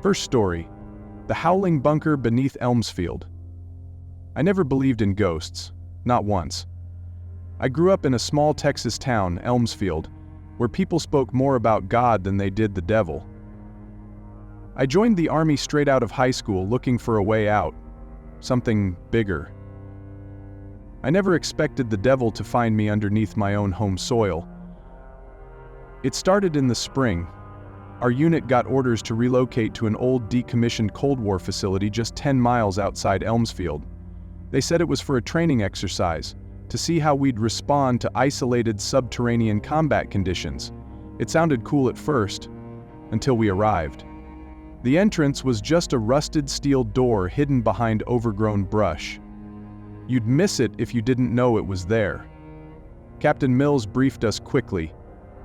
First story: the howling bunker beneath Elmsfield. I never believed in ghosts, not once. I grew up in a small Texas town, Elmsfield, where people spoke more about God than they did the devil. I joined the Army straight out of high school looking for a way out, something bigger. I never expected the devil to find me underneath my own home soil. It started in the spring. Our unit got orders to relocate to an old decommissioned Cold War facility just 10 miles outside Elmsfield. They said it was for a training exercise, to see how we'd respond to isolated subterranean combat conditions. It sounded cool at first, until we arrived. The entrance was just a rusted steel door hidden behind overgrown brush. You'd miss it if you didn't know it was there. Captain Mills briefed us quickly.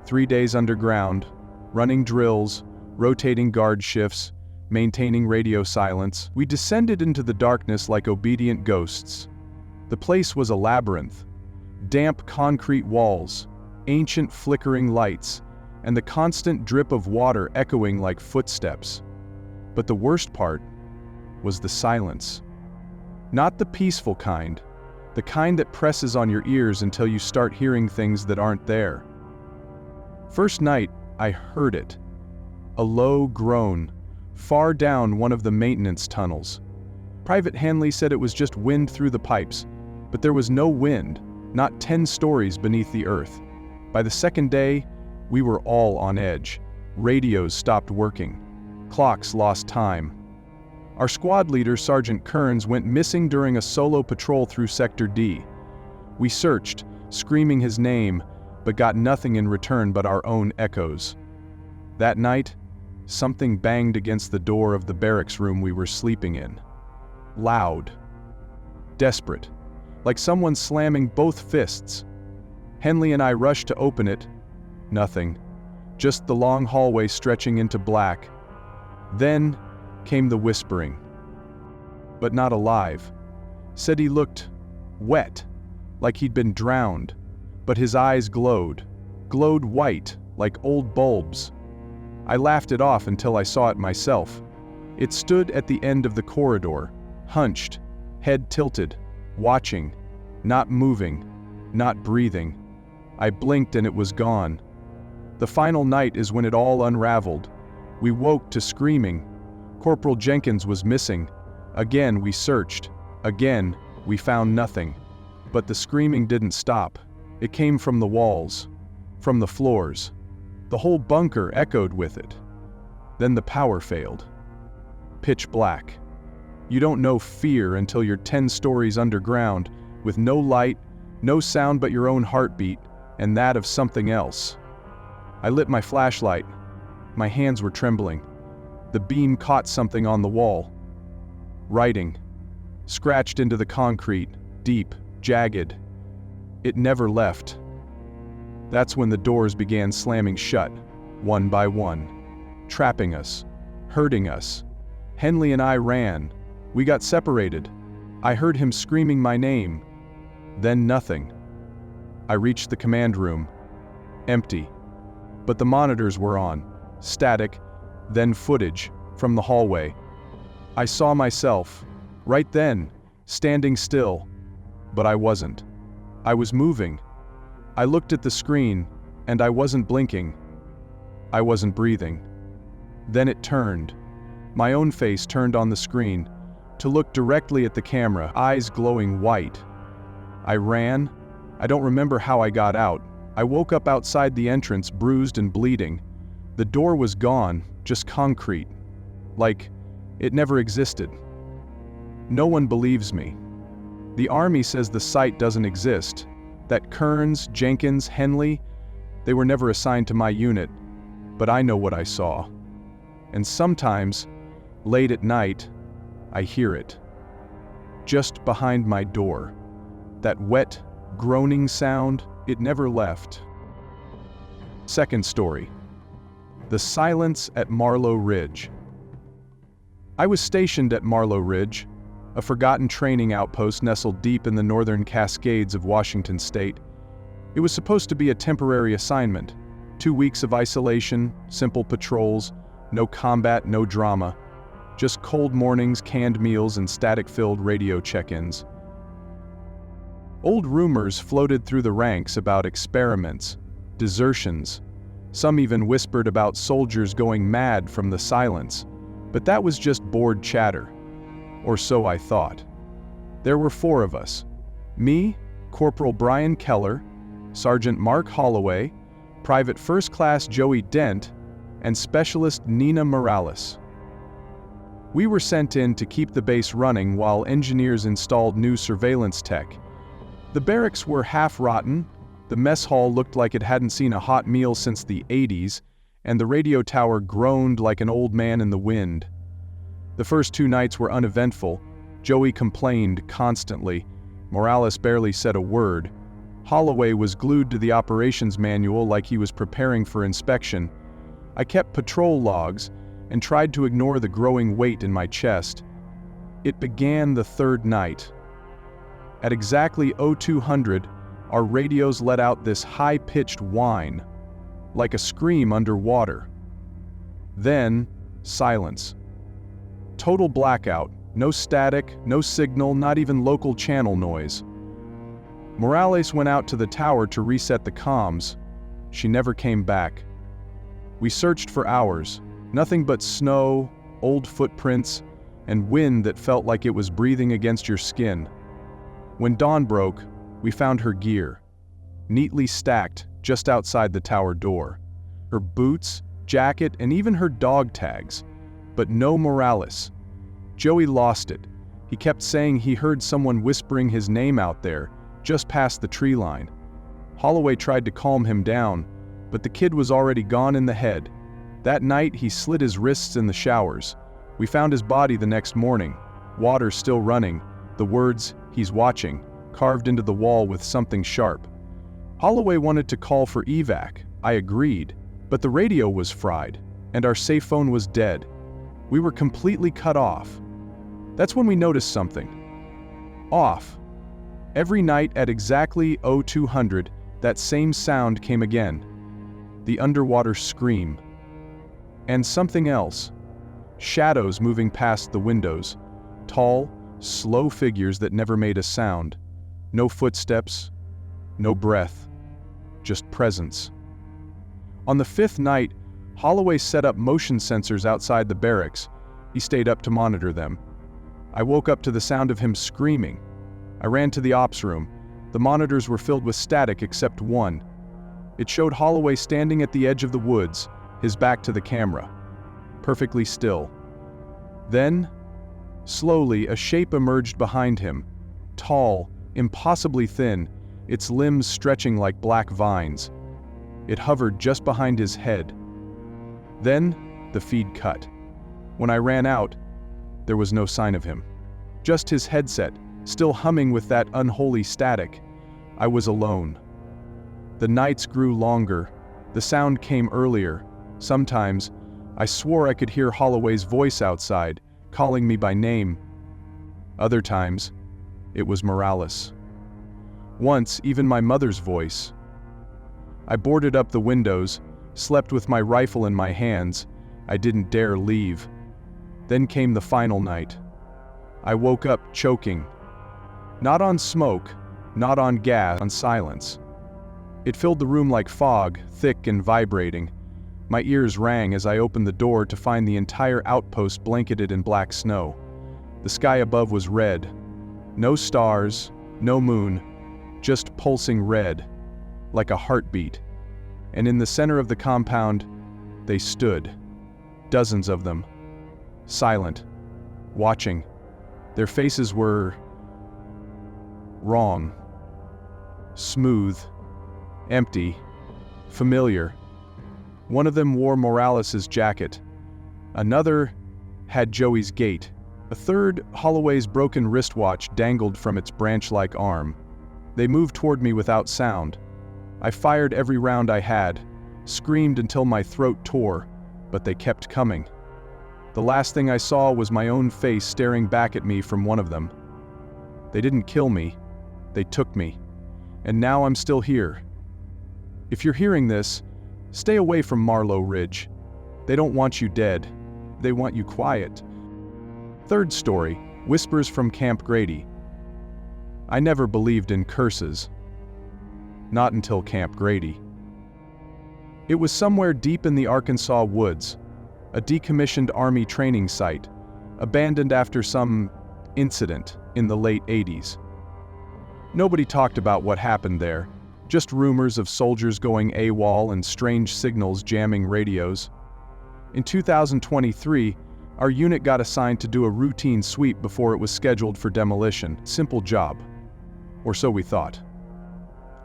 3 days underground, running drills, rotating guard shifts, maintaining radio silence. We descended into the darkness like obedient ghosts. The place was a labyrinth. Damp concrete walls, ancient flickering lights, and the constant drip of water echoing like footsteps. But the worst part was the silence. Not the peaceful kind, the kind that presses on your ears until you start hearing things that aren't there. First night, I heard it. A low groan, far down one of the maintenance tunnels. Private Hanley said it was just wind through the pipes, but there was no wind, not 10 stories beneath the earth. By the second day, we were all on edge. Radios stopped working. Clocks lost time. Our squad leader, Sergeant Kearns, went missing during a solo patrol through Sector D. We searched, screaming his name, but got nothing in return but our own echoes. That night, something banged against the door of the barracks room we were sleeping in. Loud. Desperate. Like someone slamming both fists. Henley and I rushed to open it. Nothing. Just the long hallway stretching into black. Then came the whispering. But not alive. Said he looked wet, like he'd been drowned, but his eyes glowed white, like old bulbs. I laughed it off until I saw it myself. It stood at the end of the corridor, hunched, head tilted, watching, not moving, not breathing. I blinked and it was gone. The final night is when it all unraveled. We woke to screaming. Corporal Jenkins was missing. Again we searched. Again we found nothing. But the screaming didn't stop. It came from the walls, from the floors. The whole bunker echoed with it. Then the power failed. Pitch black. You don't know fear until you're 10 stories underground, with no light, no sound but your own heartbeat, and that of something else. I lit my flashlight. My hands were trembling. The beam caught something on the wall. Writing. Scratched into the concrete, deep, jagged. It never left. That's when the doors began slamming shut, one by one. Trapping us. Hurting us. Henley and I ran. We got separated. I heard him screaming my name. Then nothing. I reached the command room. Empty. But the monitors were on. Static, then footage, from the hallway. I saw myself, right then, standing still. But I wasn't. I was moving. I looked at the screen, and I wasn't blinking. I wasn't breathing. Then it turned. My own face turned on the screen, to look directly at the camera, eyes glowing white. I ran. I don't remember how I got out. I woke up outside the entrance, bruised and bleeding. The door was gone, just concrete. Like it never existed. No one believes me. The Army says the site doesn't exist. That Kearns, Jenkins, Henley, they were never assigned to my unit. But I know what I saw. And sometimes, late at night, I hear it. Just behind my door. That wet, groaning sound, it never left. Second story. The silence at Marlow Ridge. I was stationed at Marlow Ridge, a forgotten training outpost nestled deep in the northern Cascades of Washington state. It was supposed to be a temporary assignment. 2 weeks of isolation, simple patrols, no combat, no drama. Just cold mornings, canned meals, and static-filled radio check-ins. Old rumors floated through the ranks about experiments, desertions. Some even whispered about soldiers going mad from the silence, but that was just bored chatter. Or so I thought. There were 4 of us. Me, Corporal Brian Keller, Sergeant Mark Holloway, Private First Class Joey Dent, and Specialist Nina Morales. We were sent in to keep the base running while engineers installed new surveillance tech. The barracks were half-rotten, the mess hall looked like it hadn't seen a hot meal since the 80s, and the radio tower groaned like an old man in the wind. The first 2 nights were uneventful. Joey complained constantly. Morales barely said a word. Holloway was glued to the operations manual like he was preparing for inspection. I kept patrol logs and tried to ignore the growing weight in my chest. It began the 3rd night. At exactly 0200, our radios let out this high-pitched whine, like a scream underwater. Then, silence. Total blackout, no static, no signal, not even local channel noise. Morales went out to the tower to reset the comms. She never came back. We searched for hours. Nothing but snow, old footprints, and wind that felt like it was breathing against your skin. When dawn broke, we found her gear, neatly stacked just outside the tower door. Her boots, jacket, and even her dog tags. But no Morales. Joey lost it. He kept saying he heard someone whispering his name out there, just past the tree line. Holloway tried to calm him down, but the kid was already gone in the head. That night, he slit his wrists in the showers. We found his body the next morning, water still running, the words, "He's watching," carved into the wall with something sharp. Holloway wanted to call for evac. I agreed, but the radio was fried, and our safe phone was dead. We were completely cut off. That's when we noticed something. Off. Every night at exactly 0200, that same sound came again. The underwater scream. And something else. Shadows moving past the windows. Tall, slow figures that never made a sound. No footsteps, no breath, just presence. On the 5th night, Holloway set up motion sensors outside the barracks. He stayed up to monitor them. I woke up to the sound of him screaming. I ran to the ops room. The monitors were filled with static except one. It showed Holloway standing at the edge of the woods, his back to the camera, perfectly still. Then, slowly, a shape emerged behind him, tall, impossibly thin, its limbs stretching like black vines. It hovered just behind his head. Then, the feed cut. When I ran out, there was no sign of him. Just his headset, still humming with that unholy static. I was alone. The nights grew longer. The sound came earlier. Sometimes, I swore I could hear Holloway's voice outside, calling me by name. Other times, it was Morales. Once, even my mother's voice. I boarded up the windows, slept with my rifle in my hands. I didn't dare leave. Then came the final night. I woke up choking. Not on smoke, not on gas, on silence. It filled the room like fog, thick and vibrating. My ears rang as I opened the door to find the entire outpost blanketed in black snow. The sky above was red. No stars, no moon, just pulsing red, like a heartbeat. And in the center of the compound, they stood. Dozens of them. Silent. Watching. Their faces were wrong. Smooth. Empty. Familiar. One of them wore Morales' jacket. Another had Joey's gait. A third, Holloway's broken wristwatch, dangled from its branch-like arm. They moved toward me without sound. I fired every round I had, screamed until my throat tore, but they kept coming. The last thing I saw was my own face staring back at me from one of them. They didn't kill me. They took me. And now I'm still here. If you're hearing this, stay away from Marlow Ridge. They don't want you dead. They want you quiet. Third story, Whispers from Camp Grady. I never believed in curses. Not until Camp Grady. It was somewhere deep in the Arkansas woods, a decommissioned Army training site, abandoned after some incident in the late 80s. Nobody talked about what happened there, just rumors of soldiers going AWOL and strange signals jamming radios. In 2023, our unit got assigned to do a routine sweep before it was scheduled for demolition. Simple job. Or so we thought.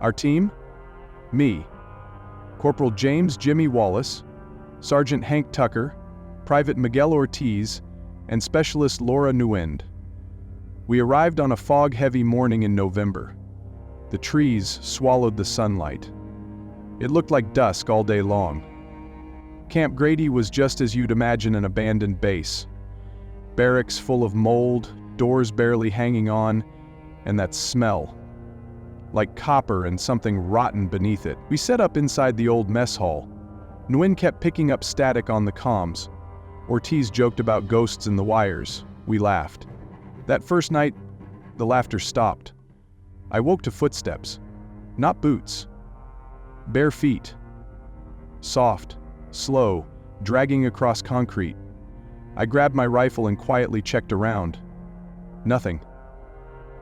Our team? Me, Corporal James Jimmy Wallace, Sergeant Hank Tucker, Private Miguel Ortiz, and Specialist Laura Nguyen. We arrived on a fog-heavy morning in November. The trees swallowed the sunlight. It looked like dusk all day long. Camp Grady was just as you'd imagine an abandoned base. Barracks full of mold, doors barely hanging on, and that smell. Like copper and something rotten beneath it. We set up inside the old mess hall. Nguyen kept picking up static on the comms. Ortiz joked about ghosts in the wires. We laughed. That first night, the laughter stopped. I woke to footsteps. Not boots. Bare feet. Soft, slow, dragging across concrete. I grabbed my rifle and quietly checked around. Nothing.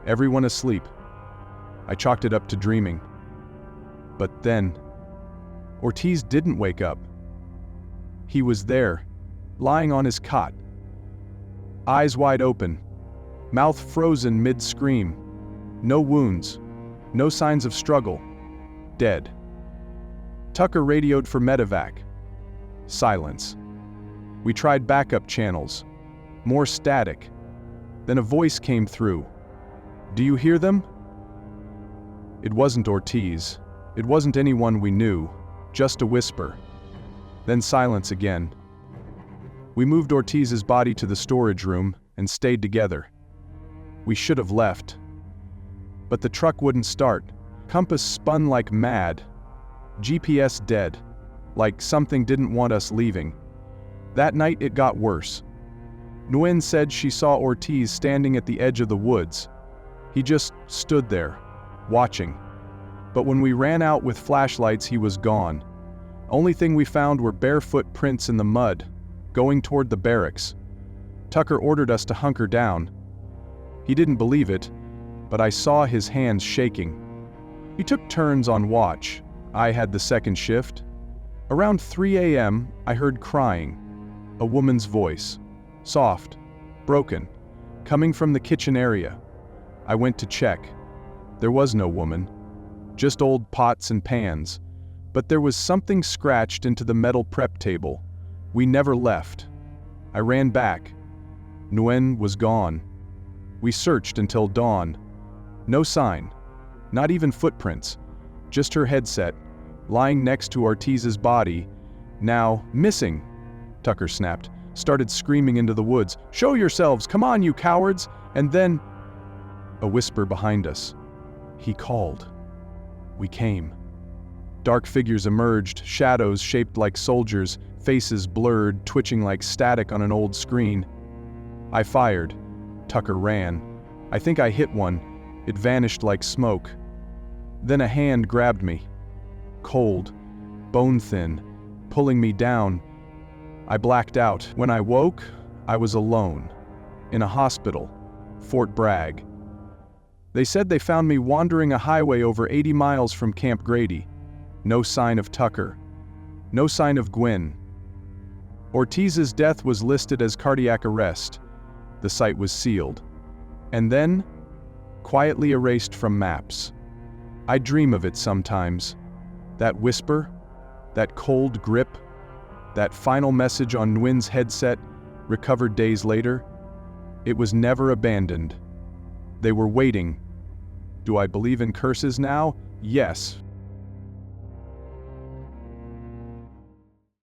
Everyone asleep. I chalked it up to dreaming. But then, Ortiz didn't wake up. He was there, lying on his cot. Eyes wide open, mouth frozen mid-scream. No wounds, no signs of struggle. Dead. Tucker radioed for medevac. Silence. We tried backup channels. More static. Then a voice came through. "Do you hear them?" It wasn't Ortiz. It wasn't anyone we knew. Just a whisper. Then silence again. We moved Ortiz's body to the storage room and stayed together. We should have left. But the truck wouldn't start. Compass spun like mad. GPS dead. Like something didn't want us leaving. That night it got worse. Nguyen said she saw Ortiz standing at the edge of the woods. He just stood there, watching. But when we ran out with flashlights, he was gone. Only thing we found were barefoot prints in the mud, going toward the barracks. Tucker ordered us to hunker down. He didn't believe it, but I saw his hands shaking. We took turns on watch. I had the second shift. Around 3 a.m., I heard crying. A woman's voice. Soft, broken, coming from the kitchen area. I went to check. There was no woman. Just old pots and pans. But there was something scratched into the metal prep table. We never left. I ran back. Nguyen was gone. We searched until dawn. No sign. Not even footprints. Just her headset, lying next to Ortiz's body. Now, missing, Tucker snapped, started screaming into the woods. "Show yourselves! Come on, you cowards!" And then, a whisper behind us. He called. We came. Dark figures emerged, shadows shaped like soldiers, faces blurred, twitching like static on an old screen. I fired. Tucker ran. I think I hit one. It vanished like smoke. Then a hand grabbed me. Cold, bone-thin, pulling me down. I blacked out. When I woke, I was alone. In a hospital. Fort Bragg. They said they found me wandering a highway over 80 miles from Camp Grady. No sign of Tucker. No sign of Gwen. Ortiz's death was listed as cardiac arrest. The site was sealed. And then, quietly erased from maps. I dream of it sometimes. That whisper, that cold grip, that final message on Nguyen's headset, recovered days later. It was never abandoned. They were waiting. Do I believe in curses now? Yes.